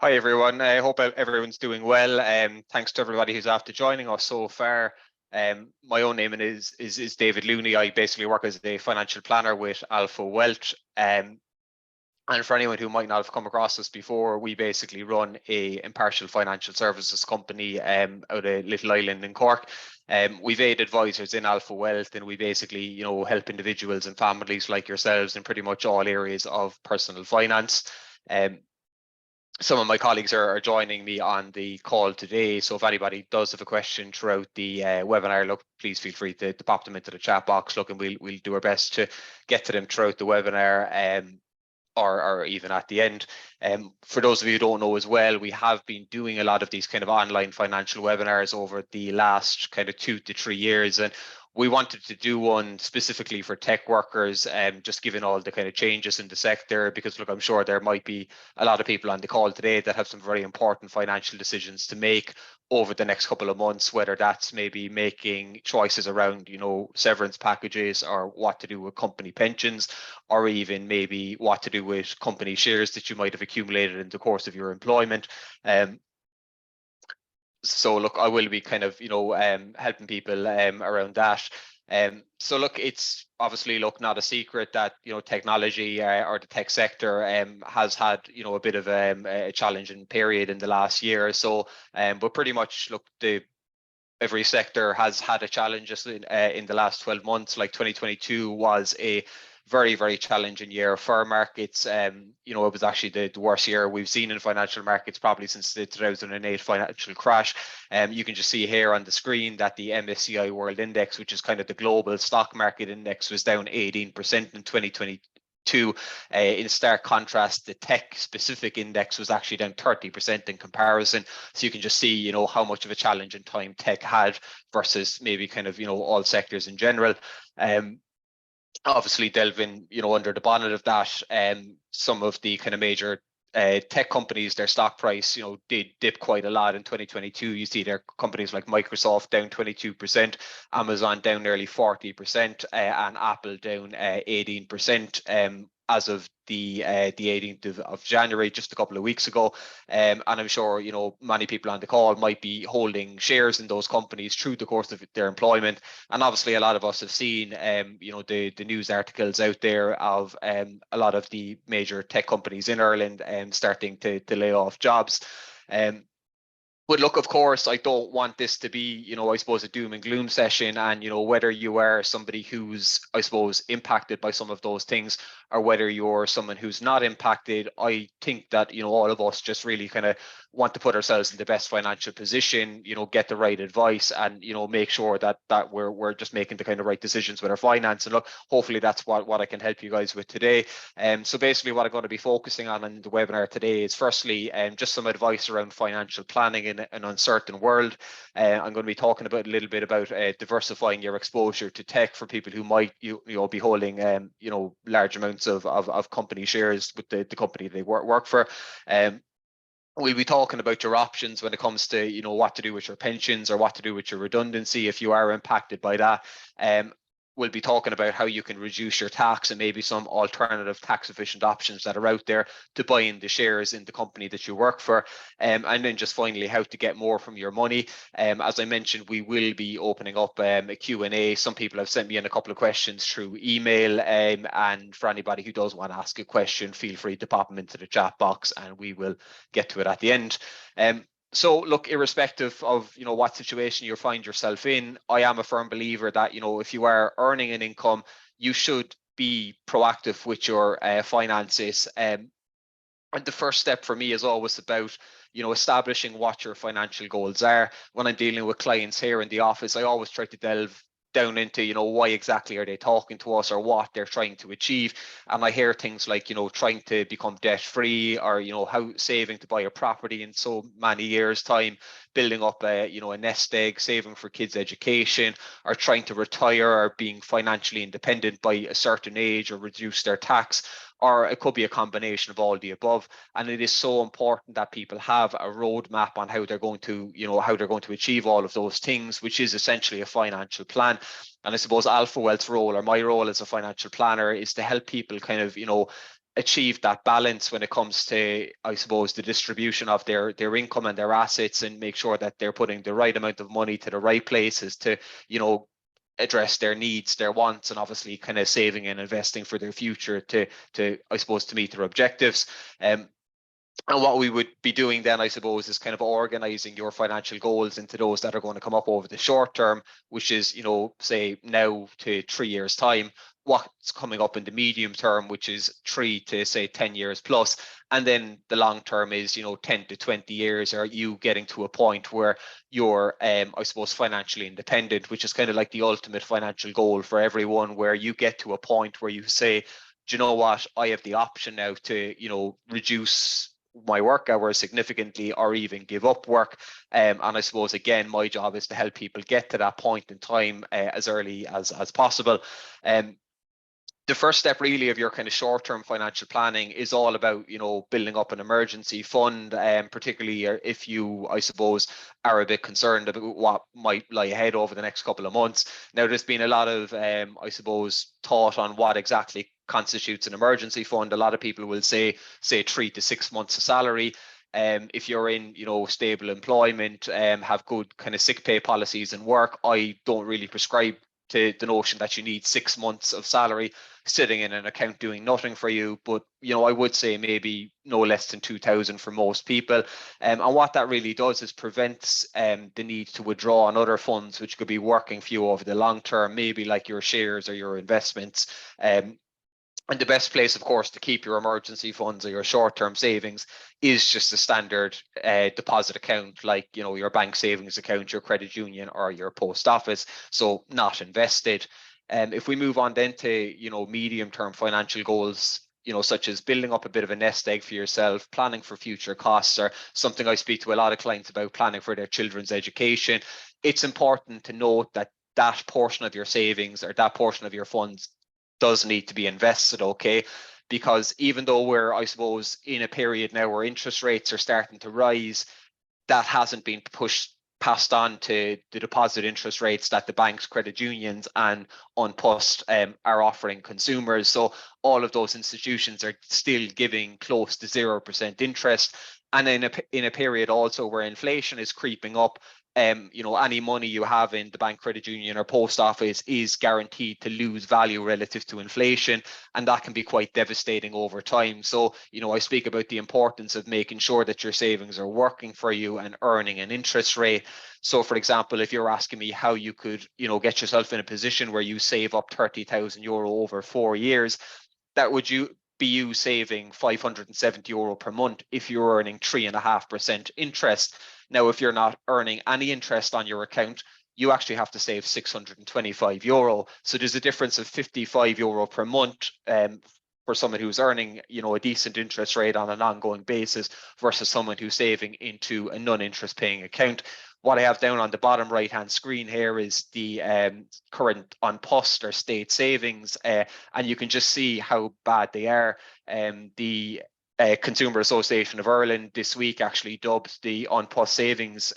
Hi everyone, I hope everyone's doing well. Thanks to everybody who's after joining us so far. My own name is David Looney. I basically work as a financial planner with Alpha Wealth. And for anyone who might not have come across us before, we basically run a impartial financial services company out of Little Island in Cork. We've 8 advisors in Alpha Wealth, and we basically, help individuals and families like yourselves in pretty much all areas of personal finance. Some of my colleagues are joining me on the call today, so if anybody does have a question throughout the webinar, look, please feel free to pop them into the chat box. Look, and we'll do our best to get to them throughout the webinar, or even at the end. For those of you who don't know as well, we have been doing a lot of these kind of online financial webinars over the last kind of 2 to 3 years, and we wanted to do one specifically for tech workers, just given all the kind of changes in the sector, because look, I'm sure there might be a lot of people on the call today that have some very important financial decisions to make over the next couple of months, whether that's maybe making choices around, severance packages, or what to do with company pensions, or even maybe what to do with company shares that you might have accumulated in the course of your employment. So look, I will be kind of, helping people around that. So look, it's obviously not a secret that technology or the tech sector has had a bit of a challenging period in the last year or so. But pretty much look, every sector has had a challenge just in the last 12 months. Like 2022 was a very, very challenging year for markets. It was actually the worst year we've seen in financial markets probably since the 2008 financial crash. You can just see here on the screen that the MSCI World Index, which is kind of the global stock market index, was down 18% in 2022. In stark contrast, the tech specific index was actually down 30% in comparison. So you can just see, how much of a challenging time tech had versus maybe kind of, all sectors in general. Obviously delving, under the bonnet of that, some of the kind of major tech companies, their stock price, did dip quite a lot in 2022. You see there companies like Microsoft down 22%, Amazon down nearly 40%, and Apple down 18%. As of the 18th of January, just a couple of weeks ago. And I'm sure, many people on the call might be holding shares in those companies through the course of their employment. And obviously a lot of us have seen, the news articles out there of a lot of the major tech companies in Ireland starting to lay off jobs. But look, of course, I don't want this to be, I suppose, a doom and gloom session. And, whether you are somebody who's, I suppose, impacted by some of those things, or whether you're someone who's not impacted, I think that, all of us just really kind of want to put ourselves in the best financial position, get the right advice, and, make sure that we're just making the kind of right decisions with our finance. And look, hopefully that's what I can help you guys with today. So basically what I'm going to be focusing on in the webinar today is firstly, just some advice around financial planning in an uncertain world. I'm going to be talking about a little bit about diversifying your exposure to tech for people who might be holding large amounts of company shares with the company they work for. We'll be talking about your options when it comes to what to do with your pensions or what to do with your redundancy if you are impacted by that. We'll be talking about how you can reduce your tax and maybe some alternative tax efficient options that are out there to buying the shares in the company that you work for. And then just finally, how to get more from your money. As I mentioned, we will be opening up a Q&A. Some people have sent me in a couple of questions through email. And for anybody who does want to ask a question, feel free to pop them into the chat box and we will get to it at the end. So look, irrespective of what situation you find yourself in, I am a firm believer that if you are earning an income, you should be proactive with your finances. And the first step for me is always about establishing what your financial goals are. When I'm dealing with clients here in the office, I always try to delve down into why exactly are they talking to us or what they're trying to achieve. And I hear things like trying to become debt free, or how saving to buy a property in so many years time, building up a nest egg, saving for kids' education, or trying to retire, or being financially independent by a certain age, or reduce their tax. Or it could be a combination of all the above. And it is so important that people have a roadmap on how they're going to, achieve all of those things, which is essentially a financial plan. And I suppose Alpha Wealth's role, or my role as a financial planner, is to help people kind of, achieve that balance when it comes to, I suppose, the distribution of their income and their assets, and make sure that they're putting the right amount of money to the right places to, you know, address their needs, their wants, and obviously kind of saving and investing for their future to I suppose, to meet their objectives. And what we would be doing then, I suppose, is kind of organizing your financial goals into those that are going to come up over the short term, which is, you know, say now to 3 years time, what's coming up in the medium term, which is 3 to say 10 years plus. And then the long term is, you know, 10 to 20 years, are you getting to a point where you're, I suppose, financially independent, which is kind of like the ultimate financial goal for everyone, where you get to a point where you say, do you know what, I have the option now to, you know, reduce my work hours significantly or even give up work. And I suppose, again, my job is to help people get to that point in time as early as possible. The first step really of your kind of short-term financial planning is all about, you know, building up an emergency fund, particularly if you, I suppose, are a bit concerned about what might lie ahead over the next couple of months. Now, there's been a lot of, I suppose, thought on what exactly constitutes an emergency fund. A lot of people will say 3 to 6 months of salary. If you're in, you know, stable employment, have good kind of sick pay policies and work, I don't really prescribe to the notion that you need 6 months of salary sitting in an account doing nothing for you. But, you know, I would say maybe no less than 2,000 for most people. And what that really does is prevents the need to withdraw on other funds, which could be working for you over the long term, maybe like your shares or your investments. And the best place, of course, to keep your emergency funds or your short-term savings is just a standard deposit account, like, you know, your bank savings account, your credit union, or your post office. So not invested. If we move on then to, you know, medium-term financial goals, you know, such as building up a bit of a nest egg for yourself, planning for future costs, or something I speak to a lot of clients about, planning for their children's education. It's important to note that that portion of your savings or that portion of your funds does need to be invested, okay? Because even though we're, I suppose, in a period now where interest rates are starting to rise, that hasn't been passed on to the deposit interest rates that the banks, credit unions, and Unpost are offering consumers. So all of those institutions are still giving close to 0% interest. And in a period also where inflation is creeping up, you know, any money you have in the bank, credit union, or post office is guaranteed to lose value relative to inflation, and that can be quite devastating over time. So, you know, I speak about the importance of making sure that your savings are working for you and earning an interest rate. So, for example, if you're asking me how you could, you know, get yourself in a position where you save up €30,000 over 4 years, that would be you saving €570 per month if you're earning 3.5% interest. Now, if you're not earning any interest on your account, you actually have to save €625. So there's a difference of €55 per month for someone who's earning, you know, a decent interest rate on an ongoing basis versus someone who's saving into a non-interest paying account. What I have down on the bottom right hand screen here is the current Unpost or state savings, and you can just see how bad they are. The Consumer Association of Ireland this week actually dubbed the Unpost savings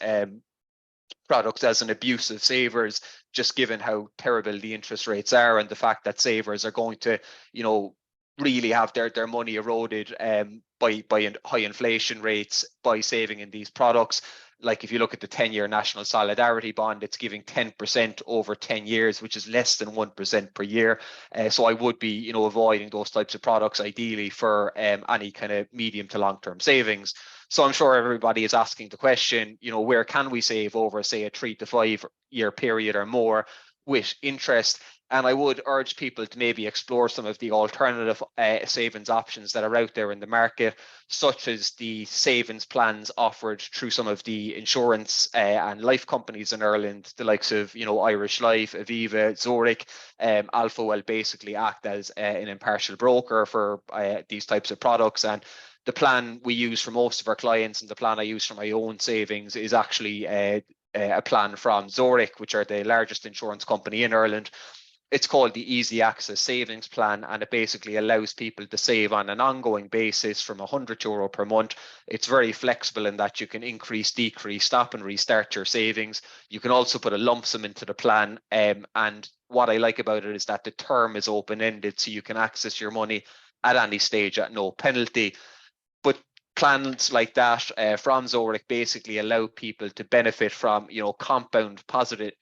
product as an abuse of savers, just given how terrible the interest rates are and the fact that savers are going to, you know, really have their money eroded by high inflation rates by saving in these products. Like if you look at the 10-year National Solidarity Bond, it's giving 10% over 10 years, which is less than 1% per year. So I would be, you know, avoiding those types of products ideally for any kind of medium to long-term savings. So I'm sure everybody is asking the question, you know, where can we save over, say, a 3 to 5 year period or more with interest? And I would urge people to maybe explore some of the alternative savings options that are out there in the market, such as the savings plans offered through some of the insurance and life companies in Ireland, the likes of, you know, Irish Life, Aviva, Zurich. Alpha will basically act as an impartial broker for these types of products. And the plan we use for most of our clients and the plan I use for my own savings is actually a plan from Zurich, which are the largest insurance company in Ireland. It's called the Easy Access Savings Plan, and it basically allows people to save on an ongoing basis from €100 per month. It's very flexible in that you can increase, decrease, stop and restart your savings. You can also put a lump sum into the plan, and what I like about it is that the term is open-ended, so you can access your money at any stage at no penalty. But plans like that from Zurich basically allow people to benefit from, compound positive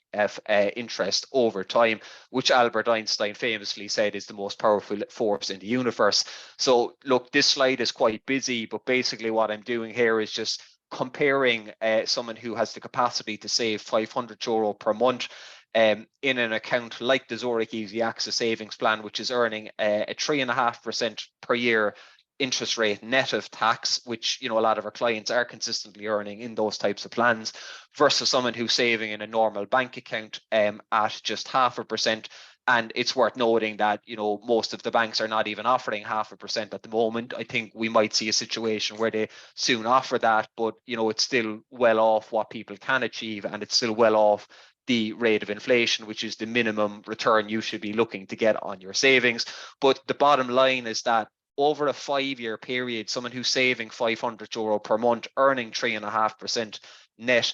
interest over time, which Albert Einstein famously said is the most powerful force in the universe. So look, this slide is quite busy, but basically what I'm doing here is just comparing someone who has the capacity to save €500 per month in an account like the Zurich Easy Access Savings Plan, which is earning a 3.5% per year interest rate net of tax, which a lot of our clients are consistently earning in those types of plans, versus someone who's saving in a normal bank account at just 0.5%. And it's worth noting that most of the banks are not even offering 0.5% at the moment. I think we might see a situation where they soon offer that, but it's still well off what people can achieve, and it's still well off the rate of inflation, which is the minimum return you should be looking to get on your savings. But the bottom line is that over a 5-year period, someone who's saving €500 per month, earning 3.5% net,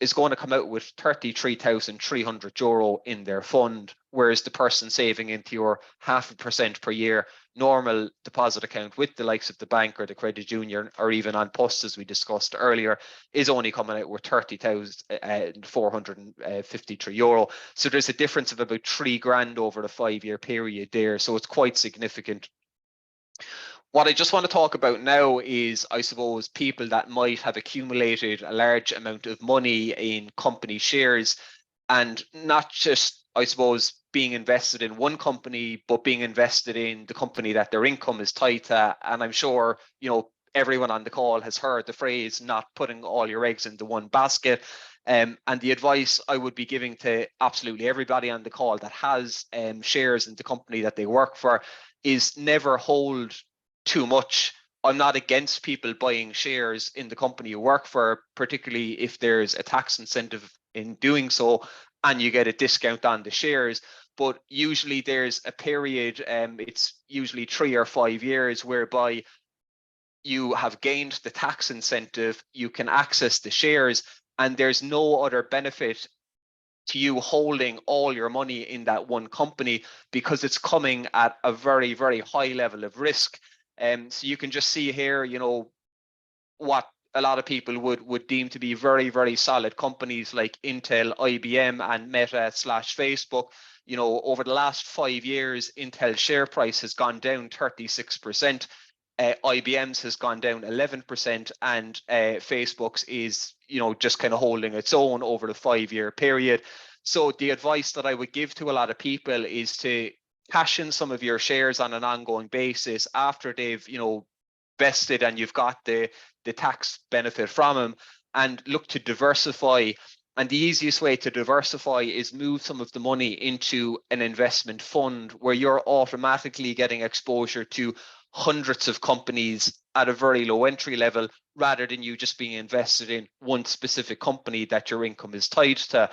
is going to come out with €33,300 in their fund, whereas the person saving into your 0.5% per year normal deposit account with the likes of the bank or the credit union, or even on post, as we discussed earlier, is only coming out with €30,453. So there's a difference of about $3,000 over a 5-year period there. So it's quite significant. What I just want to talk about now is, I suppose, people that might have accumulated a large amount of money in company shares, and not just, I suppose, being invested in one company, but being invested in the company that their income is tied to. And I'm sure, everyone on the call has heard the phrase, not putting all your eggs into one basket. And the advice I would be giving to absolutely everybody on the call that has shares in the company that they work for is never hold too much. I'm not against people buying shares in the company you work for, particularly if there's a tax incentive in doing so and you get a discount on the shares. But usually there's a period, it's usually 3 or 5 years, whereby you have gained the tax incentive, you can access the shares, and there's no other benefit to you holding all your money in that one company, because it's coming at a very, very high level of risk. So you can just see here, what a lot of people would deem to be very, very solid companies like Intel, IBM, and Meta/Facebook. Over the last 5 years, Intel's share price has gone down 36%. IBM's has gone down 11%, and Facebook's is, just kind of holding its own over the 5-year period. So the advice that I would give to a lot of people is to cash in some of your shares on an ongoing basis after they've, vested and you've got the tax benefit from them, and look to diversify. And the easiest way to diversify is move some of the money into an investment fund where you're automatically getting exposure to hundreds of companies at a very low entry level, rather than you just being invested in one specific company that your income is tied to.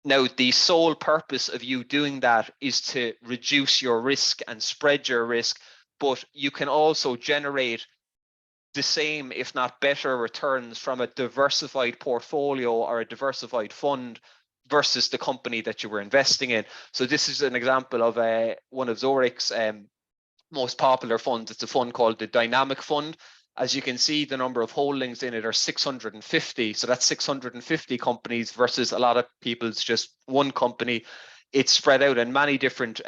Now, the sole purpose of you doing that is to reduce your risk and spread your risk, but you can also generate the same, if not better, returns from a diversified portfolio or a diversified fund versus the company that you were investing in. So this is an example of one of Zurich's most popular funds. It's a fund called the Dynamic Fund. As you can see, the number of holdings in it are 650. So that's 650 companies versus a lot of people's just one company. It's spread out in many different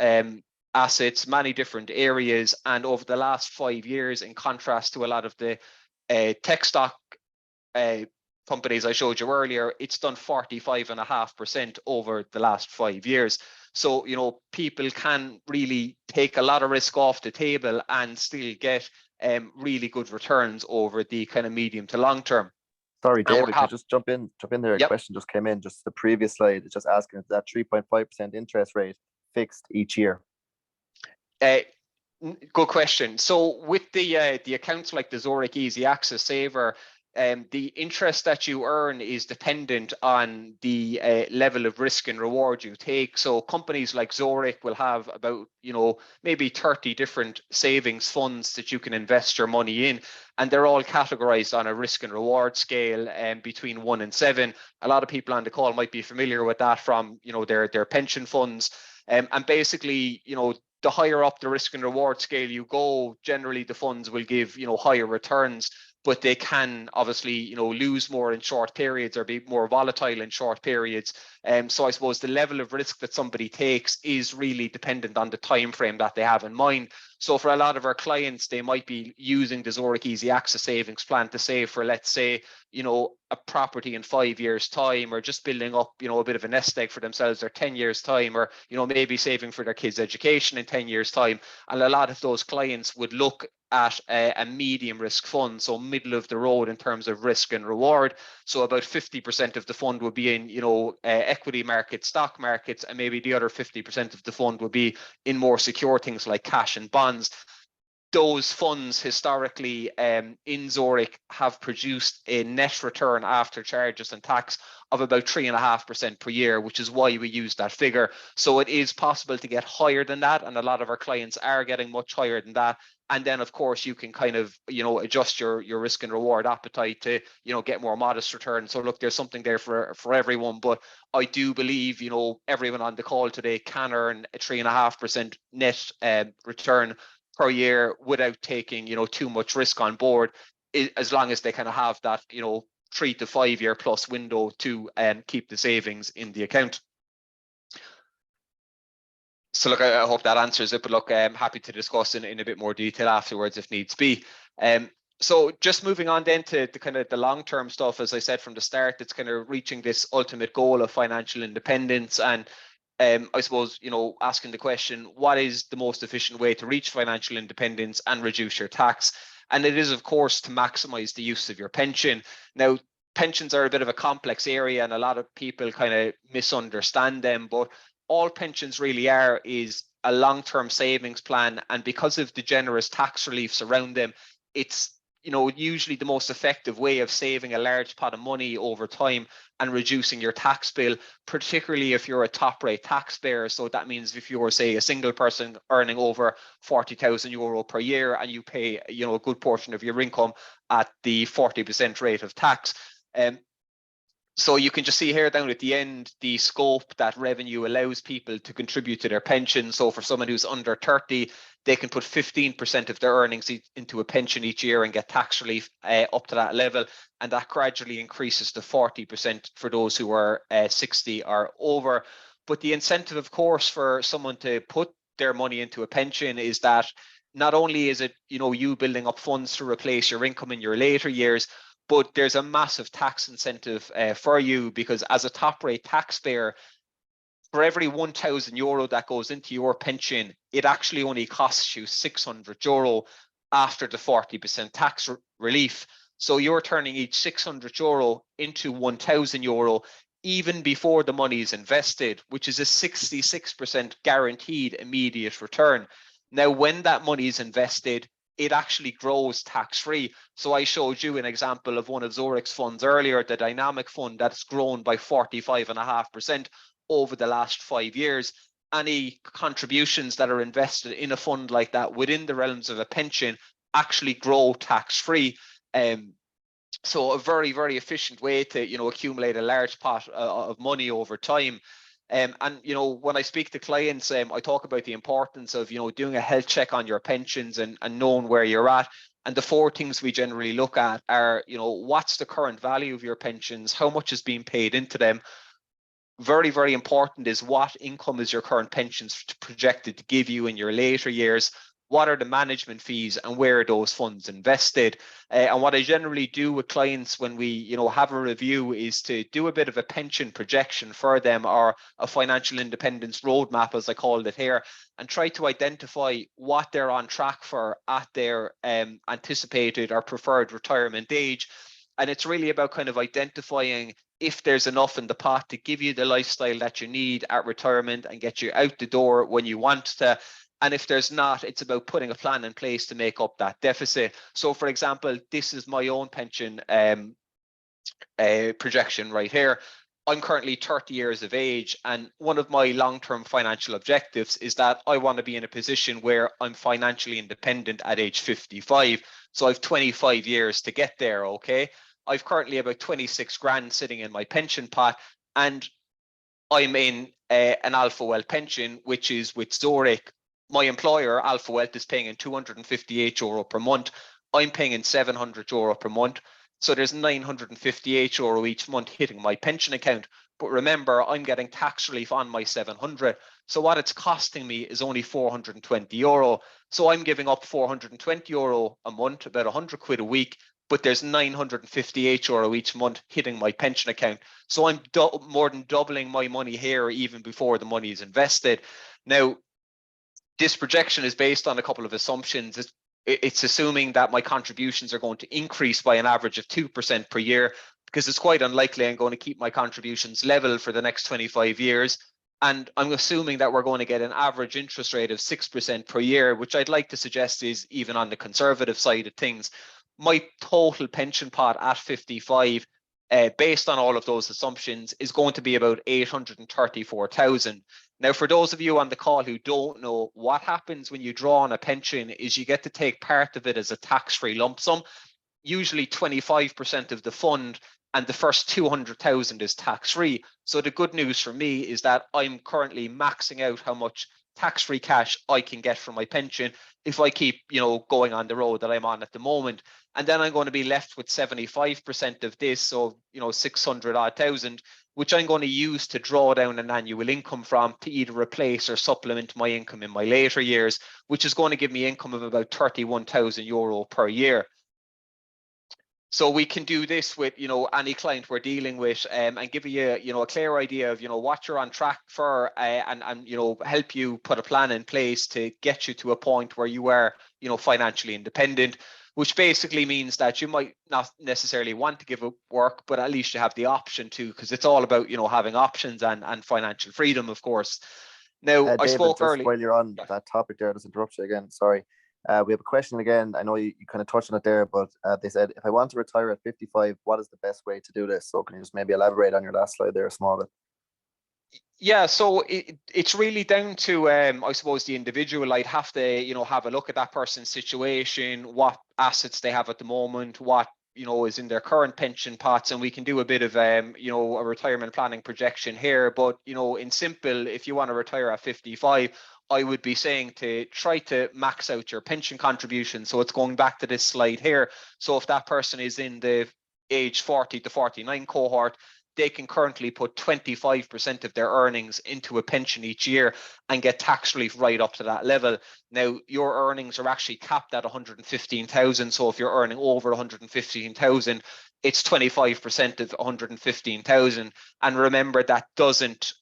assets, many different areas. And over the last 5 years, in contrast to a lot of the tech stock companies I showed you earlier, it's done 45.5% over the last 5 years. So, people can really take a lot of risk off the table and still get really good returns over the kind of medium to long term. Sorry, David, can I just jump in there? Yep. A question just came in, just the previous slide. It's just asking if that 3.5% interest rate fixed each year. Good question. So with the accounts like the Zurich Easy Access Saver, the interest that you earn is dependent on the level of risk and reward you take. So companies like Zurich will have about, maybe 30 different savings funds that you can invest your money in, and they're all categorized on a risk and reward scale between 1 and 7. A lot of people on the call might be familiar with that from, their pension funds. And basically, the higher up the risk and reward scale you go, generally the funds will give, higher returns, but they can obviously, lose more in short periods or be more volatile in short periods. So I suppose the level of risk that somebody takes is really dependent on the time frame that they have in mind. So for a lot of our clients, they might be using the Zurich Easy Access Savings Plan to save for, let's say, a property in 5 years' time, or just building up, a bit of a nest egg for themselves, or 10 years' time, or, maybe saving for their kids' education in 10 years' time. And a lot of those clients would look at a medium risk fund, so middle of the road in terms of risk and reward. So about 50% of the fund would be in, equity markets, stock markets, and maybe the other 50% of the fund would be in more secure things like cash and bonds. Those funds historically in Zurich have produced a net return after charges and tax of about 3.5% per year, which is why we use that figure. So it is possible to get higher than that, and a lot of our clients are getting much higher than that. And then, of course, you can kind of, adjust your risk and reward appetite to, get more modest returns. So look, there's something there for everyone. But I do believe, everyone on the call today can earn a 3.5% net return per year without taking, too much risk on board, as long as they kind of have that, 3 to 5 year plus window to keep the savings in the account. So look, I hope that answers it, but look, I'm happy to discuss in a bit more detail afterwards if needs be. So just moving on then to the kind of the long-term stuff, as I said from the start, it's kind of reaching this ultimate goal of financial independence. And I suppose, asking the question, what is the most efficient way to reach financial independence and reduce your tax? And it is, of course, to maximize the use of your pension. Now, pensions are a bit of a complex area, and a lot of people kind of misunderstand them, but all pensions really are is a long-term savings plan. And because of the generous tax reliefs around them, it's usually the most effective way of saving a large pot of money over time and reducing your tax bill, particularly if you're a top rate taxpayer. So that means if you're, say, a single person earning over €40,000 per year and you pay, a good portion of your income at the 40% rate of tax. So you can just see here down at the end, the scope that revenue allows people to contribute to their pension. So for someone who's under 30, they can put 15% of their earnings into a pension each year and get tax relief up to that level. And that gradually increases to 40% for those who are 60 or over. But the incentive, of course, for someone to put their money into a pension is that not only is it, you building up funds to replace your income in your later years, but there's a massive tax incentive for you, because as a top rate taxpayer, for every €1,000 that goes into your pension, it actually only costs you €600 after the 40% tax relief. So you're turning each €600 into €1,000 even before the money is invested, which is a 66% guaranteed immediate return. Now, when that money is invested, it actually grows tax-free. So I showed you an example of one of Zurich's funds earlier, the dynamic fund, that's grown by 45.5% over the last 5 years. Any contributions that are invested in a fund like that within the realms of a pension actually grow tax-free. So a very, very efficient way to, accumulate a large pot of money over time. And, when I speak to clients, I talk about the importance of, doing a health check on your pensions and knowing where you're at. And the 4 things we generally look at are, what's the current value of your pensions? How much is being paid into them? Very, very important is what income is your current pensions projected to give you in your later years? What are the management fees and where are those funds invested? And what I generally do with clients when we, have a review is to do a bit of a pension projection for them, or a financial independence roadmap, as I called it here, and try to identify what they're on track for at their anticipated or preferred retirement age. And it's really about kind of identifying if there's enough in the pot to give you the lifestyle that you need at retirement and get you out the door when you want to. And if there's not, it's about putting a plan in place to make up that deficit. So, for example, this is my own pension projection right here. I'm currently 30 years of age, and one of my long-term financial objectives is that I want to be in a position where I'm financially independent at age 55. So I've 25 years to get there, okay? I've currently about 26 grand sitting in my pension pot, and I'm in an Alpha Well pension, which is with Zurich. my employer, Alpha Wealth, is paying in €258 per month. I'm paying in €700 per month. So there's €958 each month hitting my pension account. But remember, I'm getting tax relief on my 700. So what it's costing me is only €420. So I'm giving up €420 a month, about 100 quid a week, but there's €958 each month hitting my pension account. So I'm more than doubling my money here even before the money is invested. Now, this projection is based on a couple of assumptions. It's assuming that my contributions are going to increase by an average of 2% per year, because it's quite unlikely I'm going to keep my contributions level for the next 25 years. And I'm assuming that we're going to get an average interest rate of 6% per year, which I'd like to suggest is even on the conservative side of things. My total pension pot at 55, based on all of those assumptions, is going to be about 834,000. Now, for those of you on the call who don't know, what happens when you draw on a pension is you get to take part of it as a tax-free lump sum, usually 25% of the fund, and the first 200,000 is tax-free. So the good news for me is that I'm currently maxing out how much tax-free cash I can get from my pension if I keep, going on the road that I'm on at the moment. And then I'm going to be left with 75% of this, so 600 odd thousand, which I'm going to use to draw down an annual income from to either replace or supplement my income in my later years, which is going to give me income of about €31,000 per year. So we can do this with, any client we're dealing with, and give you, a clear idea of, what you're on track for, and help you put a plan in place to get you to a point where you are, financially independent, which basically means that you might not necessarily want to give up work, but at least you have the option to, because it's all about, having options and financial freedom, of course. Now, I David, spoke just earlier. while you're on that topic there, just interrupt you again, sorry. We have a question again. I know you kind of touched on it there, but they said, if I want to retire at 55, what is the best way to do this? So can you just maybe elaborate on your last slide there a small bit? Yeah, so it's really down to, I suppose, the individual. I'd have to, have a look at that person's situation, what assets they have at the moment, what, is in their current pension pots, and we can do a bit of, a retirement planning projection here. But, in simple, if you want to retire at 55, I would be saying to try to max out your pension contribution. So it's going back to this slide here. So if that person is in the age 40 to 49 cohort, they can currently put 25% of their earnings into a pension each year and get tax relief right up to that level. Now, your earnings are actually capped at 115,000. So if you're earning over 115,000, it's 25% of 115,000. And remember, that doesn't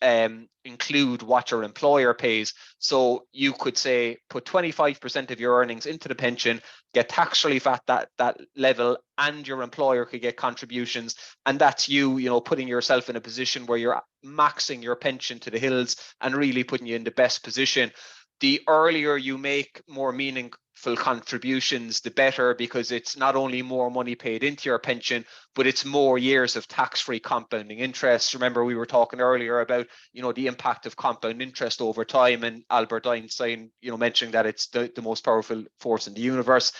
include what your employer pays. So you could say put 25% of your earnings into the pension, get tax relief at that level, and your employer could get contributions. And that's you, putting yourself in a position where you're maxing your pension to the hills and really putting you in the best position. The earlier you make more meaningful contributions, the better, because it's not only more money paid into your pension, but it's more years of tax-free compounding interest. Remember, we were talking earlier about, the impact of compound interest over time, and Albert Einstein, mentioning that it's the most powerful force in the universe.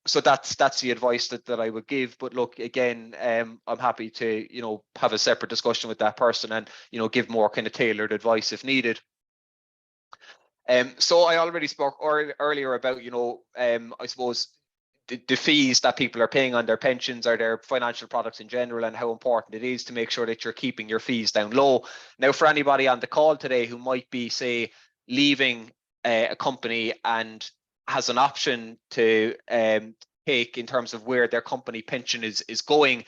So that's the advice that I would give. But look, again, I'm happy to, have a separate discussion with that person and, give more kind of tailored advice if needed. So I already spoke earlier about, I suppose the fees that people are paying on their pensions or their financial products in general, and how important it is to make sure that you're keeping your fees down low. Now, for anybody on the call today who might be, say, leaving a company and has an option to take in terms of where their company pension is going,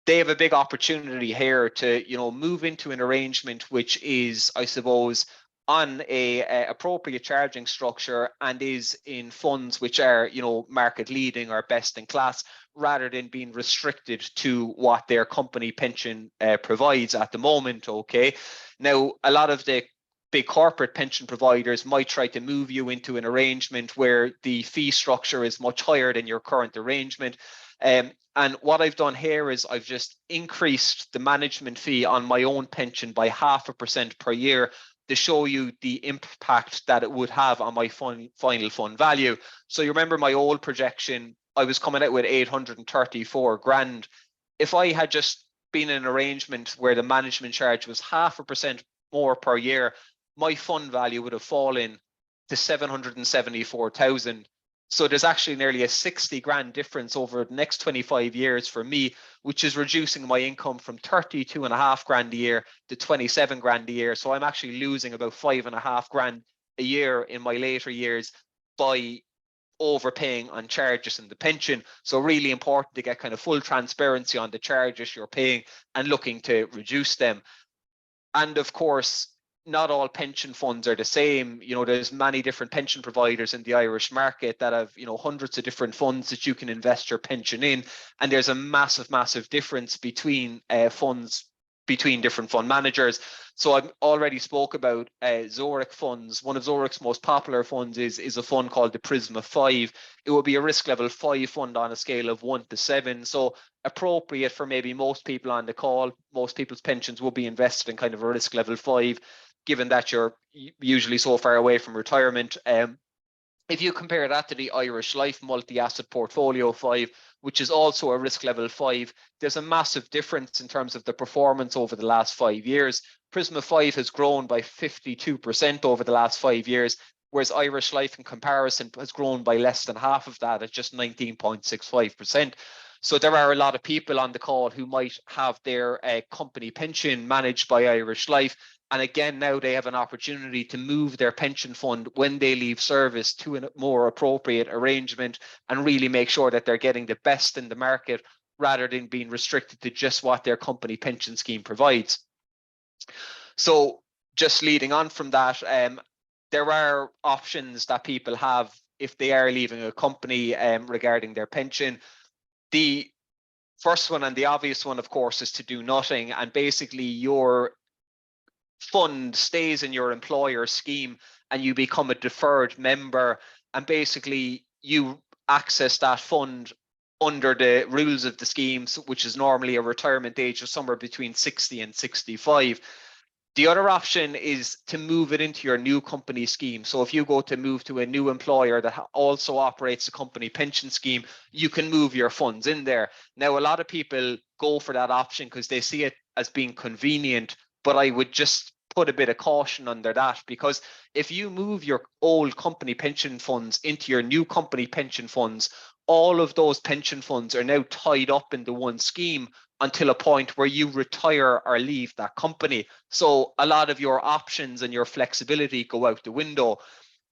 they have a big opportunity here to, move into an arrangement which is, I suppose, on a appropriate charging structure and is in funds which are, market leading or best in class, rather than being restricted to what their company pension provides at the moment. Okay. Now, a lot of the big corporate pension providers might try to move you into an arrangement where the fee structure is much higher than your current arrangement. And what I've done here is I've just increased the management fee on my own pension by 0.5% per year to show you the impact that it would have on my final fund value. So you remember my old projection, I was coming out with 834 grand. If I had just been in an arrangement where the management charge was 0.5% more per year, my fund value would have fallen to 774,000. So there's actually nearly a 60 grand difference over the next 25 years for me, which is reducing my income from 32.5 grand a year to 27 grand a year. So I'm actually losing about 5.5 grand a year in my later years by overpaying on charges and the pension. So really important to get kind of full transparency on the charges you're paying and looking to reduce them. And of course, not all pension funds are the same. You know, there's many different pension providers in the Irish market that have, you know, hundreds of different funds that you can invest your pension in. And there's a massive difference between funds, between different fund managers. So I've already spoke about Zurich funds. One of Zurich's most popular funds is a fund called the Prisma 5. It would be a risk level 5 fund on a scale of 1 to 7. So appropriate for maybe most people on the call. Most people's pensions will be invested in kind of a risk level 5, given that you're usually so far away from retirement. If you compare that to the Irish Life Multi-Asset Portfolio 5, which is also a risk level 5, there's a massive difference in terms of the performance over the last 5 years. Prisma 5 has grown by 52% over the last 5 years, whereas Irish Life in comparison has grown by less than half of that at just 19.65%. So there are a lot of people on the call who might have their company pension managed by Irish Life. And again, now they have an opportunity to move their pension fund when they leave service to a more appropriate arrangement and really make sure that they're getting the best in the market rather than being restricted to just what their company pension scheme provides. So just leading on from that, there are options that people have if they are leaving a company regarding their pension. The first one and the obvious one, of course, is to do nothing, and basically your fund stays in your employer scheme and you become a deferred member, and basically you access that fund under the rules of the schemes, which is normally a retirement age of somewhere between 60 and 65. The other option is to move it into your new company scheme. So if you go to move to a new employer that also operates a company pension scheme, you can move your funds in there. Now, a lot of people go for that option because they see it as being convenient, but I would just put a bit of caution under that, because if you move your old company pension funds into your new company pension funds, all of those pension funds are now tied up into one scheme until a point where you retire or leave that company. So a lot of your options and your flexibility go out the window.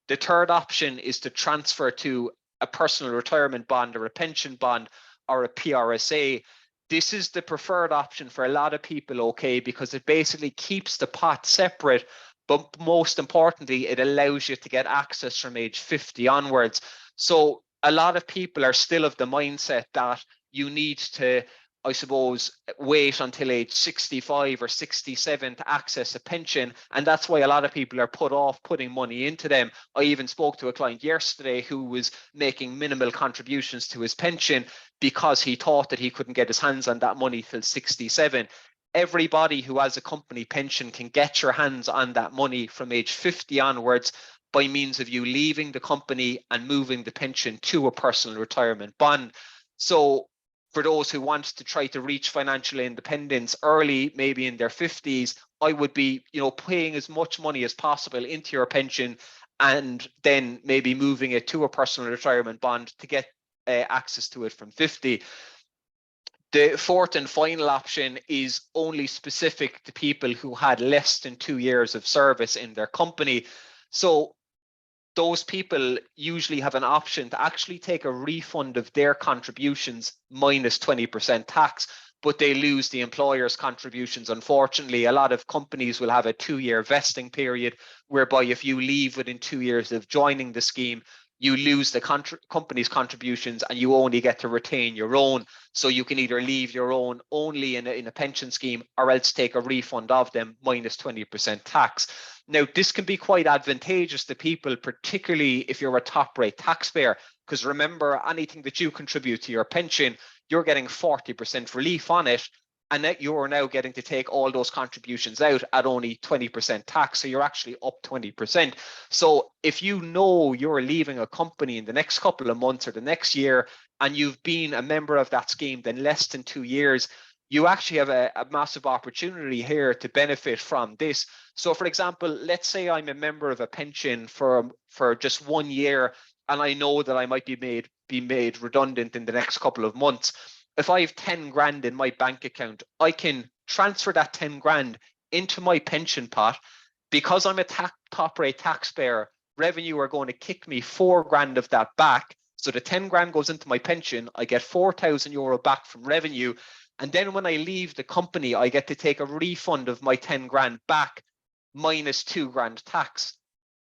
The third option is to transfer to a personal retirement bond or a pension bond or a PRSA. This is the preferred option for a lot of people, okay, because it basically keeps the pot separate, but most importantly, it allows you to get access from age 50 onwards. So a lot of people are still of the mindset that you need to, I suppose, wait until age 65 or 67 to access a pension. And that's why a lot of people are put off putting money into them. I even spoke to a client yesterday who was making minimal contributions to his pension because he thought that he couldn't get his hands on that money till 67. Everybody who has a company pension can get your hands on that money from age 50 onwards by means of you leaving the company and moving the pension to a personal retirement bond. So for those who want to try to reach financial independence early, maybe in their 50s, I would be, paying as much money as possible into your pension and then maybe moving it to a personal retirement bond to get access to it from 50. The fourth and final option is only specific to people who had less than 2 years of service in their company. So those people usually have an option to actually take a refund of their contributions minus 20% tax, but they lose the employer's contributions. Unfortunately, a lot of companies will have a 2-year vesting period whereby if you leave within 2 years of joining the scheme, you lose the company's contributions and you only get to retain your own. So you can either leave your own only in a pension scheme or else take a refund of them minus 20% tax. Now, this can be quite advantageous to people, particularly if you're a top rate taxpayer, because remember, anything that you contribute to your pension, you're getting 40% relief on it, and that you're now getting to take all those contributions out at only 20% tax. So you're actually up 20%. So if you know you're leaving a company in the next couple of months or the next year, and you've been a member of that scheme then less than 2 years, you actually have a massive opportunity here to benefit from this. So for example, let's say I'm a member of a pension for just 1 year, and I know that I might be made redundant in the next couple of months. If I have 10 grand in my bank account, I can transfer that 10 grand into my pension pot. Because I'm a top rate taxpayer, Revenue are going to kick me 4 grand of that back. So the 10 grand goes into my pension. I get 4,000 euro back from Revenue. And then when I leave the company, I get to take a refund of my 10 grand back minus 2 grand tax.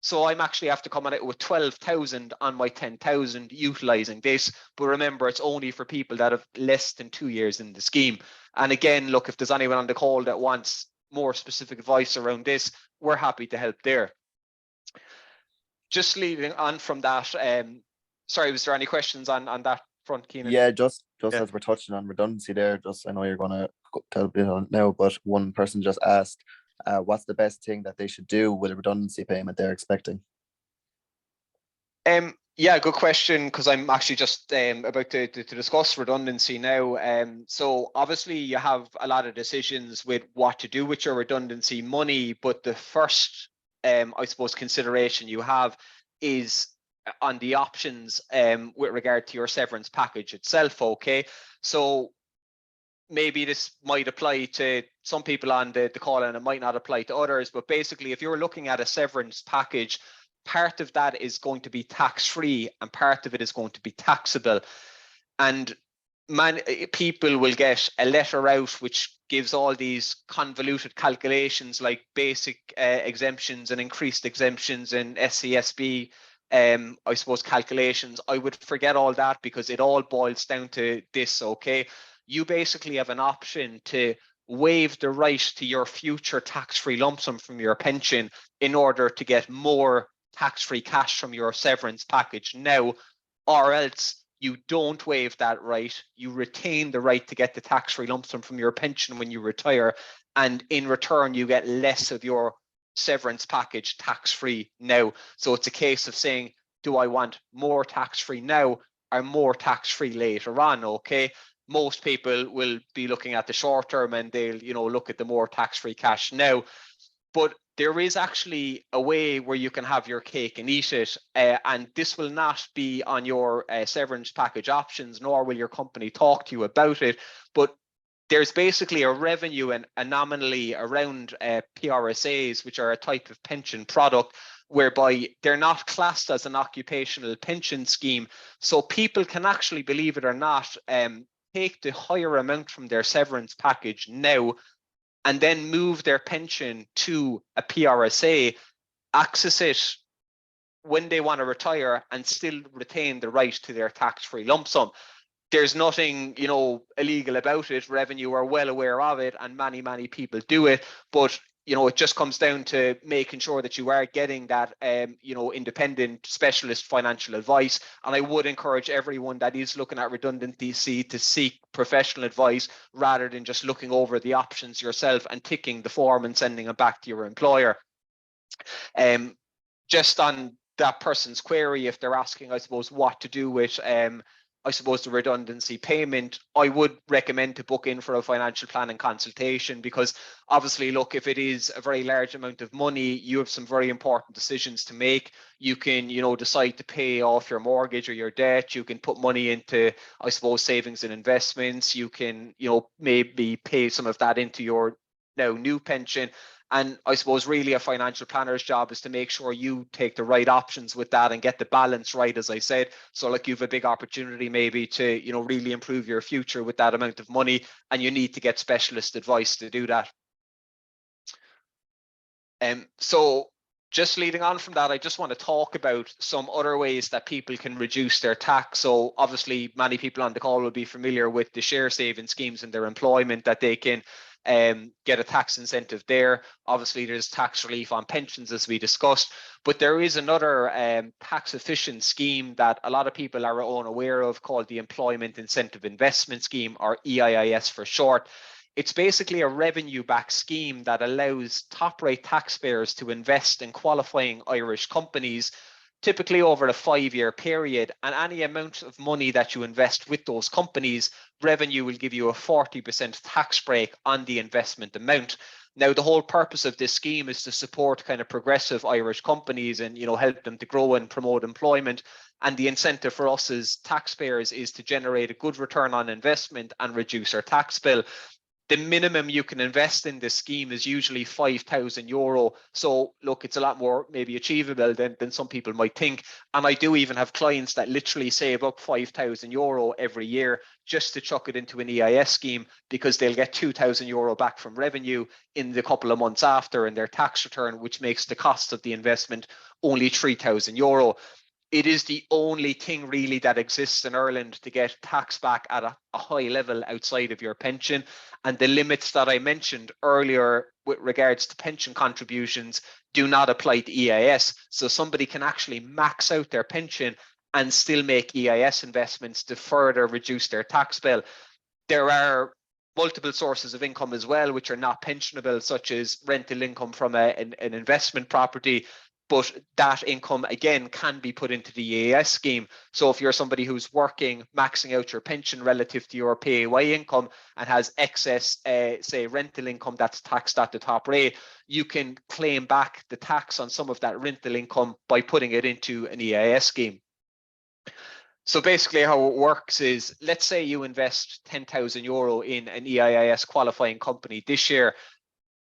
So I'm actually have to come out with 12,000 on my 10,000 utilizing this. But remember, it's only for people that have less than 2 years in the scheme. And again, look, if there's anyone on the call that wants more specific advice around this, we're happy to help there. Just leading on from that, sorry, was there any questions on that front, Keenan? Yeah, just as we're touching on redundancy there, just I know you're going to tell a bit on it now, but one person just asked, what's the best thing that they should do with a redundancy payment they're expecting? Yeah, good question, because I'm actually just about to discuss redundancy now. So obviously you have a lot of decisions with what to do with your redundancy money, but the first, I suppose, consideration you have is on the options with regard to your severance package itself. Okay, so maybe this might apply to some people on the call and it might not apply to others, but basically if you're looking at a severance package, part of that is going to be tax-free and part of it is going to be taxable. And people will get a letter out which gives all these convoluted calculations like basic exemptions and increased exemptions and SCSB, I suppose, calculations. I would forget all that because it all boils down to this, okay? You basically have an option to waive the right to your future tax-free lump sum from your pension in order to get more tax-free cash from your severance package now, or else you don't waive that right. You retain the right to get the tax-free lump sum from your pension when you retire, and in return you get less of your severance package tax-free now. So it's a case of saying, do I want more tax-free now or more tax-free later on? Okay, most people will be looking at the short term and they'll, look at the more tax-free cash now. But there is actually a way where you can have your cake and eat it, and this will not be on your severance package options, nor will your company talk to you about it. But there's basically a revenue and anomaly around PRSAs, which are a type of pension product, whereby they're not classed as an occupational pension scheme. So people can actually, believe it or not, take the higher amount from their severance package now and then move their pension to a PRSA, access it when they want to retire and still retain the right to their tax-free lump sum. There's nothing, illegal about it. Revenue are well aware of it and many people do it. But, it just comes down to making sure that you are getting that, independent specialist financial advice. And I would encourage everyone that is looking at redundancy to seek professional advice rather than just looking over the options yourself and ticking the form and sending it back to your employer. Just on that person's query, if they're asking, I suppose, what to do with I suppose the redundancy payment, I would recommend to book in for a financial planning consultation, because obviously, look, if it is a very large amount of money, you have some very important decisions to make. You can, decide to pay off your mortgage or your debt. You can put money into, I suppose, savings and investments. You can, maybe pay some of that into your now new pension. And I suppose really a financial planner's job is to make sure you take the right options with that and get the balance right, as I said. So like you have a big opportunity maybe to, really improve your future with that amount of money, and you need to get specialist advice to do that. So just leading on from that, I just want to talk about some other ways that people can reduce their tax. So obviously many people on the call will be familiar with the share saving schemes in their employment, that they can get a tax incentive there. Obviously there's tax relief on pensions, as we discussed, but there is another tax efficient scheme that a lot of people are unaware of, called the Employment Incentive Investment Scheme, or EIIS for short. It's basically a revenue-backed scheme that allows top-rate taxpayers to invest in qualifying Irish companies typically over a 5-year period, and any amount of money that you invest with those companies, revenue will give you a 40% tax break on the investment amount. Now, the whole purpose of this scheme is to support kind of progressive Irish companies and, you know, help them to grow and promote employment. And the incentive for us as taxpayers is to generate a good return on investment and reduce our tax bill. The minimum you can invest in this scheme is usually €5,000. So look, it's a lot more maybe achievable than some people might think. And I do even have clients that literally save up €5,000 every year just to chuck it into an EIS scheme, because they'll get €2,000 back from revenue in the couple of months after in their tax return, which makes the cost of the investment only €3,000. It is the only thing really that exists in Ireland to get tax back at a high level outside of your pension. And the limits that I mentioned earlier with regards to pension contributions do not apply to EIS. So somebody can actually max out their pension and still make EIS investments to further reduce their tax bill. There are multiple sources of income as well, which are not pensionable, such as rental income from an investment property. But that income, again, can be put into the EAS scheme. So if you're somebody who's working, maxing out your pension relative to your PAYE income and has excess, say, rental income that's taxed at the top rate, you can claim back the tax on some of that rental income by putting it into an EAS scheme. So basically how it works is, let's say you invest €10,000 in an EIS qualifying company this year.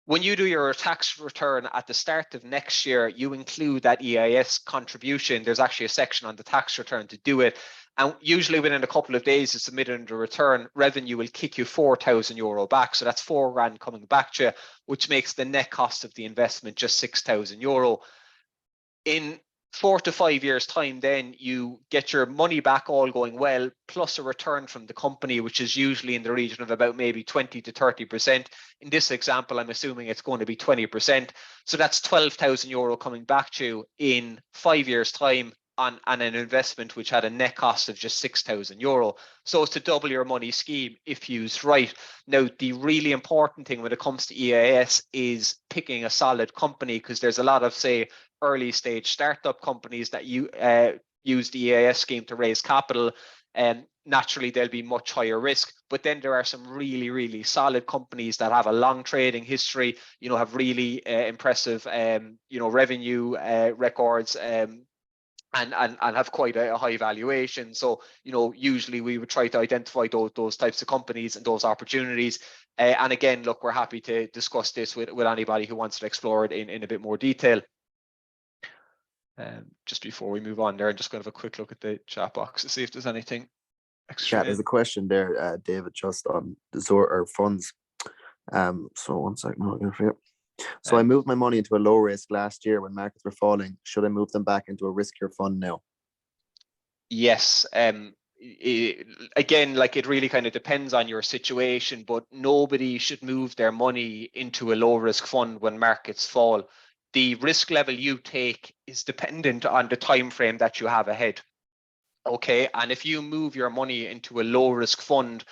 When you do your tax return at the start of next year, you include that EIS contribution. There's actually a section on the tax return to do it. And usually within a couple of days of submitting the return, revenue will kick you €4,000 back. So that's €4,000 coming back to you, which makes the net cost of the investment just €6,000. In 4 to 5 years time, then you get your money back, all going well, plus a return from the company, which is usually in the region of about maybe 20 to 30%. In this example, I'm assuming it's going to be 20%. So that's €12,000 coming back to you in 5 years time on an investment which had a net cost of just €6,000. So it's a double your money scheme if used right. Now, the really important thing when it comes to EIS is picking a solid company, because there's a lot of, say, early stage startup companies that use the EIS scheme to raise capital, and naturally they'll be much higher risk. But then there are some really, really solid companies that have a long trading history, you know, have really impressive, you know, revenue records, and have quite a high valuation. So, you know, usually we would try to identify those types of companies and those opportunities. And again, look, we're happy to discuss this with anybody who wants to explore it in a bit more detail. Just before we move on there, I'm just going to have a quick look at the chat box to see if there's anything extra. Yeah, there's a question there, David, just on the Zor funds. So one second, I'm going to forget. So I moved my money into a low risk last year when markets were falling. Should I move them back into a riskier fund now? Yes. Again, like, it really kind of depends on your situation, but nobody should move their money into a low risk fund when markets fall. The risk level you take is dependent on the time frame that you have ahead. Okay, and if you move your money into a low risk fund,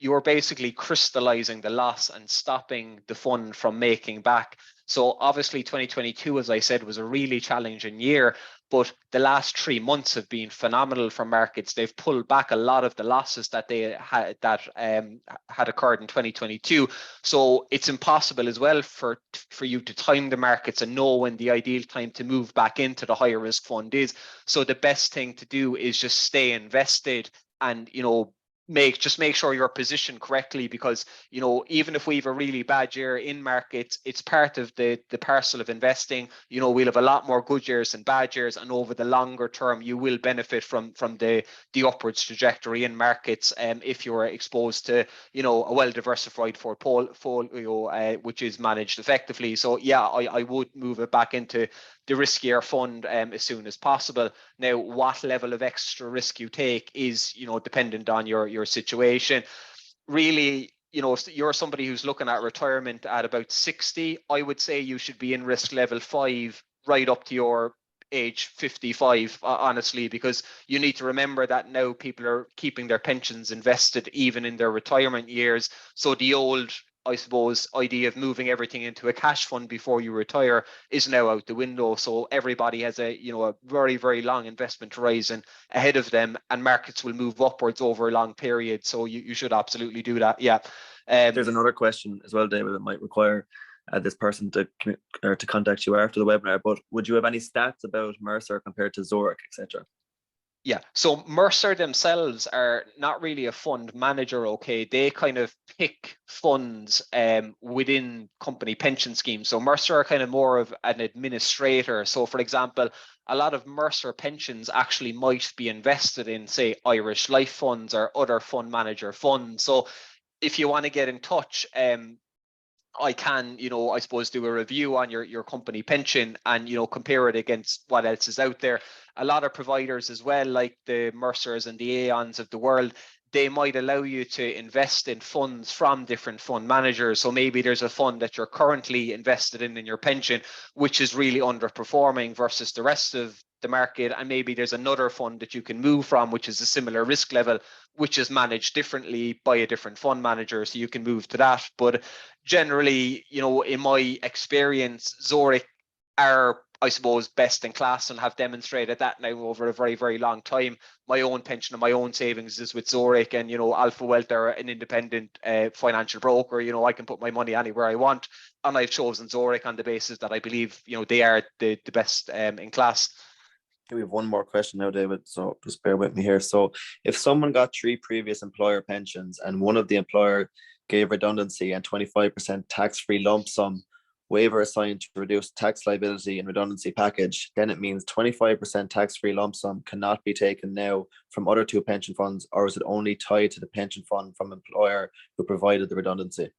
you're basically crystallizing the loss and stopping the fund from making back. So obviously 2022, as I said, was a really challenging year, but the last 3 months have been phenomenal for markets. They've pulled back a lot of the losses that they had had occurred in 2022. So it's impossible as well for you to time the markets and know when the ideal time to move back into the higher risk fund is. So the best thing to do is just stay invested and, you know, make sure you're positioned correctly, because, you know, even if we have a really bad year in markets, it's part of the parcel of investing. You know, we'll have a lot more good years than bad years, and over the longer term you will benefit from the upwards trajectory in markets, if you're exposed to, you know, a well diversified portfolio which is managed effectively. So yeah, I would move it back into the riskier fund as soon as possible. Now, what level of extra risk you take is, you know, dependent on your situation. Really, you know, if you're somebody who's looking at retirement at about 60, I would say you should be in risk level 5 right up to your age 55, honestly, because you need to remember that now people are keeping their pensions invested even in their retirement years. So the old I suppose, idea of moving everything into a cash fund before you retire is now out the window. So everybody has a very, very long investment horizon ahead of them, and markets will move upwards over a long period. So you should absolutely do that. Yeah. There's another question as well, David, that might require this person to contact you after the webinar. But would you have any stats about Mercer compared to Zurich, etc.? Yeah, so Mercer themselves are not really a fund manager, okay? They kind of pick funds within company pension schemes. So Mercer are kind of more of an administrator. So for example, a lot of Mercer pensions actually might be invested in, say, Irish life funds or other fund manager funds. So if you want to get in touch, I can, I suppose, do a review on your company pension and, compare it against what else is out there. A lot of providers as well, like the Mercers and the Aons of the world, they might allow you to invest in funds from different fund managers. So maybe there's a fund that you're currently invested in your pension, which is really underperforming versus the rest of the market. And maybe there's another fund that you can move from, which is a similar risk level, which is managed differently by a different fund manager. So you can move to that. But generally, in my experience, Zurich are, I suppose, best in class and have demonstrated that now over a very, very long time. My own pension and my own savings is with Zurich, and Alpha Wealth are an independent financial broker. I can put my money anywhere I want, and I've chosen Zurich on the basis that I believe they are the best in class. We have one more question now, David, so just bear with me here. So if someone got 3 previous employer pensions and one of the employer gave redundancy and 25% tax-free lump sum waiver assigned to reduce tax liability and redundancy package, then it means 25% tax-free lump sum cannot be taken now from other 2 pension funds, or is it only tied to the pension fund from employer who provided the redundancy?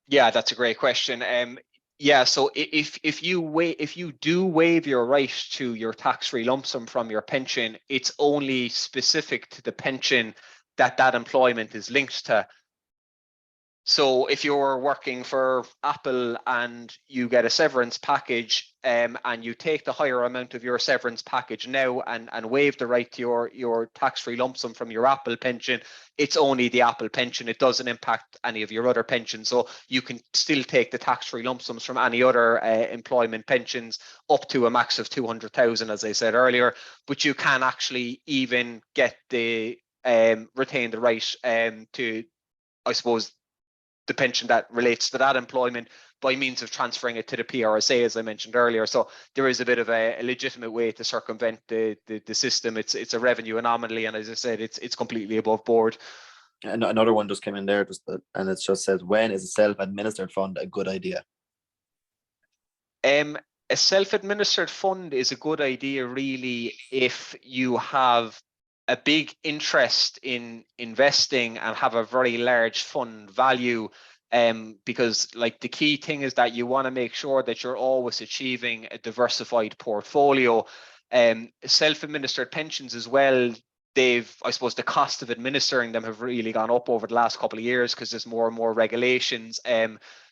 Yeah, that's a great question. Yeah, so if you do waive your right to your tax-free lump sum from your pension, it's only specific to the pension that employment is linked to. So if you're working for Apple and you get a severance package, and you take the higher amount of your severance package now and waive the right to your tax-free lump sum from your Apple pension, it's only the Apple pension. It doesn't impact any of your other pensions. So you can still take the tax-free lump sums from any other employment pensions up to a max of 200,000, as I said earlier. But you can actually even get the retain the right to, I suppose, the pension that relates to that employment by means of transferring it to the PRSA, as I mentioned earlier. So there is a bit of a legitimate way to circumvent the system. It's a revenue anomaly, and as I said, it's completely above board. And another one just came in there, and it just says, when is a self-administered fund a good idea? A self-administered fund is a good idea, really, if you have a big interest in investing and have a very large fund value, because like the key thing is that you want to make sure that you're always achieving a diversified portfolio. Self-administered pensions as well, I suppose the cost of administering them have really gone up over the last couple of years because there's more and more regulations.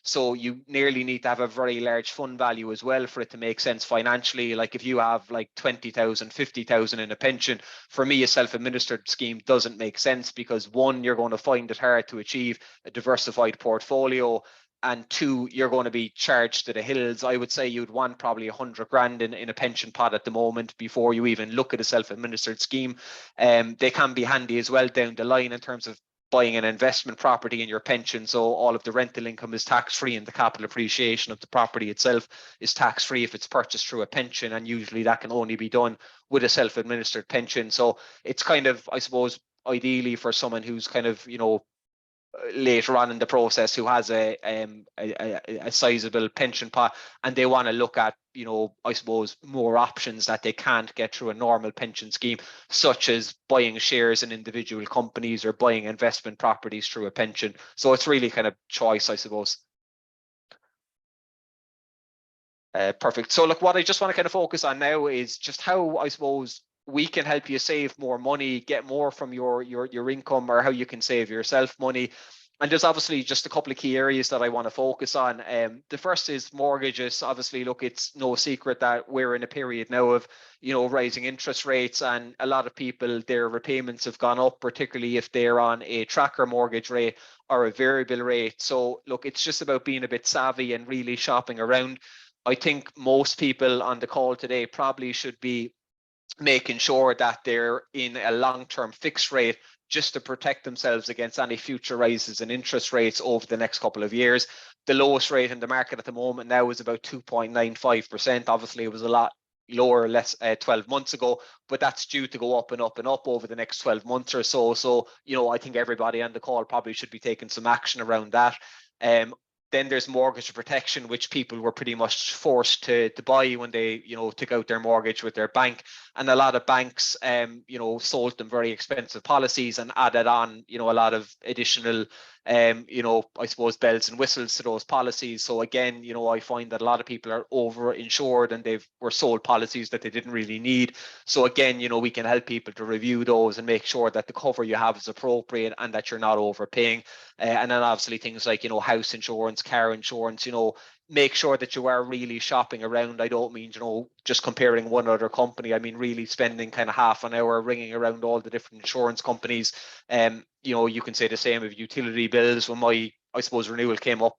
So you nearly need to have a very large fund value as well for it to make sense financially. Like if you have like 20,000, 50,000 in a pension, for me, a self-administered scheme doesn't make sense because 1, you're going to find it hard to achieve a diversified portfolio, and 2, you're going to be charged to the hills. I would say you'd want probably 100 grand in a pension pot at the moment before you even look at a self-administered scheme. They can be handy as well down the line in terms of buying an investment property in your pension. So all of the rental income is tax-free and the capital appreciation of the property itself is tax-free if it's purchased through a pension. And usually that can only be done with a self-administered pension. So it's kind of, I suppose, ideally for someone who's kind of, later on in the process who has a sizable pension pot and they want to look at, I suppose, more options that they can't get through a normal pension scheme, such as buying shares in individual companies or buying investment properties through a pension. So it's really kind of choice, I suppose. Perfect. So look, what I just want to kind of focus on now is just how, I suppose, we can help you save more money, get more from your income, or how you can save yourself money. And there's obviously just a couple of key areas that I want to focus on. The first is mortgages. Obviously, look, it's no secret that we're in a period now of, rising interest rates, and a lot of people, their repayments have gone up, particularly if they're on a tracker mortgage rate or a variable rate. So look, it's just about being a bit savvy and really shopping around. I think most people on the call today probably should be making sure that they're in a long-term fixed rate just to protect themselves against any future rises in interest rates over the next couple of years. The lowest rate in the market at the moment now is about 2.95%. Obviously, it was a lot lower, 12 months ago, but that's due to go up and up and up over the next 12 months or so. So, I think everybody on the call probably should be taking some action around that. Then there's mortgage protection, which people were pretty much forced to buy when they, took out their mortgage with their bank. And a lot of banks, sold them very expensive policies and added on, a lot of additional, I suppose, bells and whistles to those policies. So again, I find that a lot of people are over insured and were sold policies that they didn't really need. So again, we can help people to review those and make sure that the cover you have is appropriate and that you're not overpaying. And then obviously things like, house insurance, car insurance, make sure that you are really shopping around. I don't mean, just comparing one other company. I mean, really spending kind of half an hour ringing around all the different insurance companies. You can say the same of utility bills. When my, I suppose, renewal came up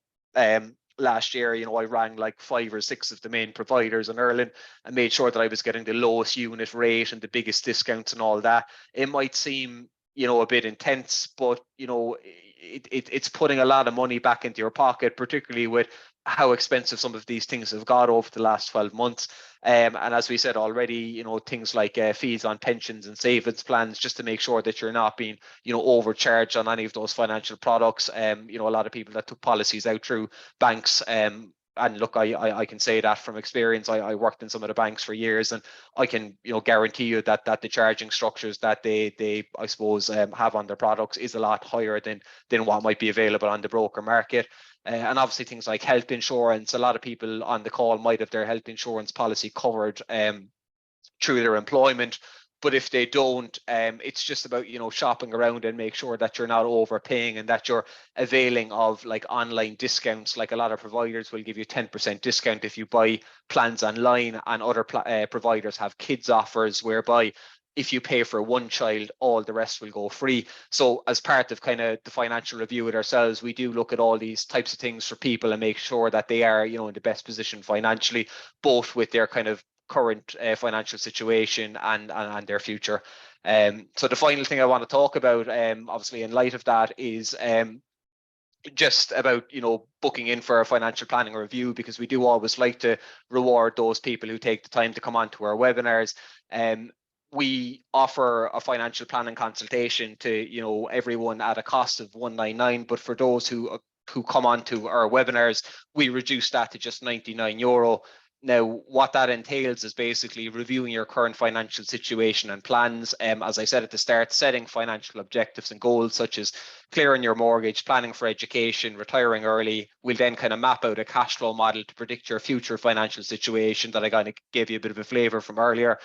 last year, I rang like 5 or 6 of the main providers in Ireland and made sure that I was getting the lowest unit rate and the biggest discounts and all that. It might seem, a bit intense, but, it's putting a lot of money back into your pocket, particularly with how expensive some of these things have got over the last 12 months. And as we said already, things like fees on pensions and savings plans, just to make sure that you're not being, overcharged on any of those financial products. A lot of people that took policies out through banks, and look, I can say that from experience. I worked in some of the banks for years, and I can guarantee you that the charging structures that they I suppose have on their products is a lot higher than what might be available on the broker market. And obviously things like health insurance. A lot of people on the call might have their health insurance policy covered through their employment. But if they don't, it's just about, shopping around and make sure that you're not overpaying and that you're availing of like online discounts. Like a lot of providers will give you 10% discount if you buy plans online, and other providers have kids offers whereby if you pay for one child, all the rest will go free. So as part of kind of the financial review with ourselves, we do look at all these types of things for people and make sure that they are, in the best position financially, both with their kind of current financial situation and their future. So the final thing I want to talk about, obviously in light of that, is just about booking in for a financial planning review, because we do always like to reward those people who take the time to come onto our webinars. We offer a financial planning consultation to everyone at a cost of €199, but for those who come onto our webinars, we reduce that to just €99. Now, what that entails is basically reviewing your current financial situation and plans. As I said at the start, setting financial objectives and goals such as clearing your mortgage, planning for education, retiring early. We'll then kind of map out a cash flow model to predict your future financial situation that I kind of gave you a bit of a flavor from earlier.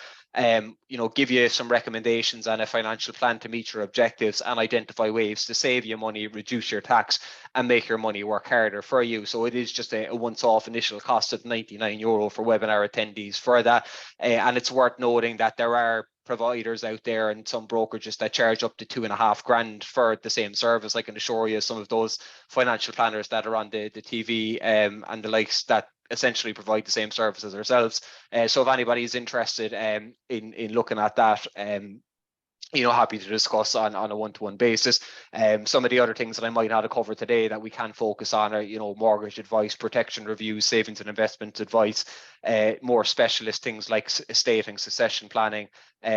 Give you some recommendations on a financial plan to meet your objectives and identify ways to save you money, reduce your tax, and make your money work harder for you. So it is just a once-off initial cost of €99 for webinar attendees for that. And it's worth noting that there are providers out there and some brokerages that charge up to $2,500 for the same service. I can assure you some of those financial planners that are on the TV and the likes that essentially provide the same service as ourselves. So if anybody is interested in looking at that, happy to discuss on a one-to-one basis. Some of the other things that I might not have covered today that we can focus on are, mortgage advice, protection reviews, savings and investment advice, more specialist things like estate and succession planning.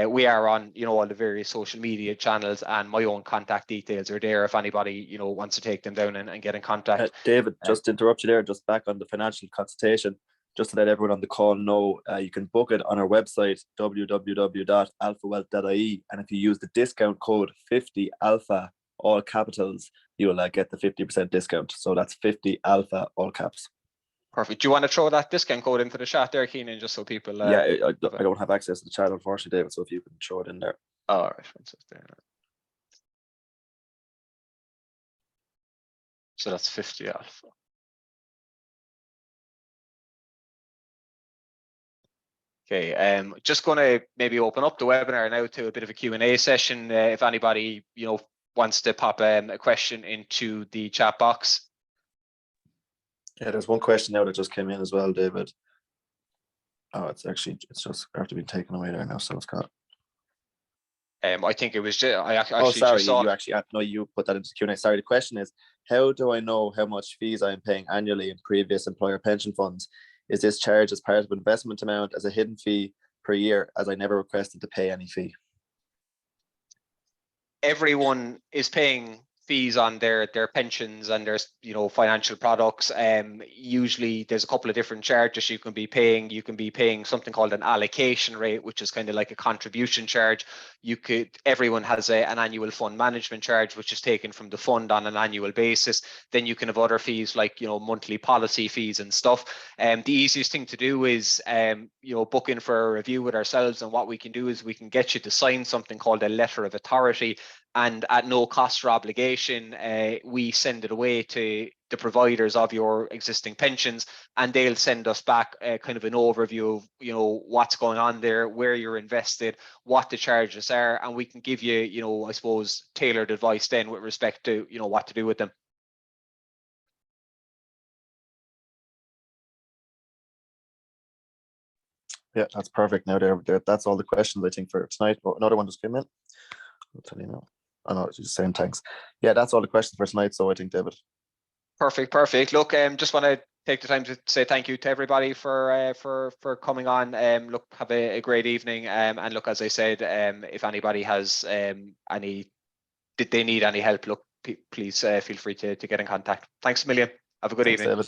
We are on, all the various social media channels, and my own contact details are there if anybody, wants to take them down and get in contact. David, just to interrupt you there, just back on the financial consultation. Just to let everyone on the call know, you can book it on our website, www.alphawealth.ie. And if you use the discount code 50alpha, all capitals, you'll get the 50% discount. So that's 50alpha, all caps. Perfect. Do you want to throw that discount code into the chat there, Keenan, just so people... yeah, I don't have access to the chat, unfortunately, David. So if you can throw it in there. All right. So that's 50 alpha. Okay, just going to maybe open up the webinar now to a bit of a Q&A session. If anybody, wants to pop a question into the chat box. Yeah, there's one question now that just came in as well, David. Oh, it's just after being taken away there now, so it's got. I think it was just, I actually oh, sorry, just saw. you put that into the Q&A. Sorry, the question is, how do I know how much fees I am paying annually in previous employer pension funds? Is this charged as part of investment amount as a hidden fee per year, as I never requested to pay any fee? Everyone is paying fees on their pensions and their financial products. Usually there's a couple of different charges you can be paying. You can be paying something called an allocation rate, which is kind of like a contribution charge. Everyone has an annual fund management charge, which is taken from the fund on an annual basis. Then you can have other fees like monthly policy fees and stuff. The easiest thing to do is book in for a review with ourselves, and what we can do is we can get you to sign something called a letter of authority, and at no cost or obligation, we send it away to the providers of your existing pensions, and they'll send us back kind of an overview of what's going on there, where you're invested, what the charges are, and we can give you I suppose tailored advice then with respect to what to do with them. Yeah, that's perfect. Now that's all the questions I think for tonight. But another one just came in. I'll tell you now. I know it's just saying thanks. Yeah, that's all the questions for tonight. So I think, David. Perfect. Look, just want to take the time to say thank you to everybody for coming on. Look, have a great evening. And look, as I said, if anybody has did they need any help, look, please feel free to get in contact. Thanks a million. Have a good evening. David.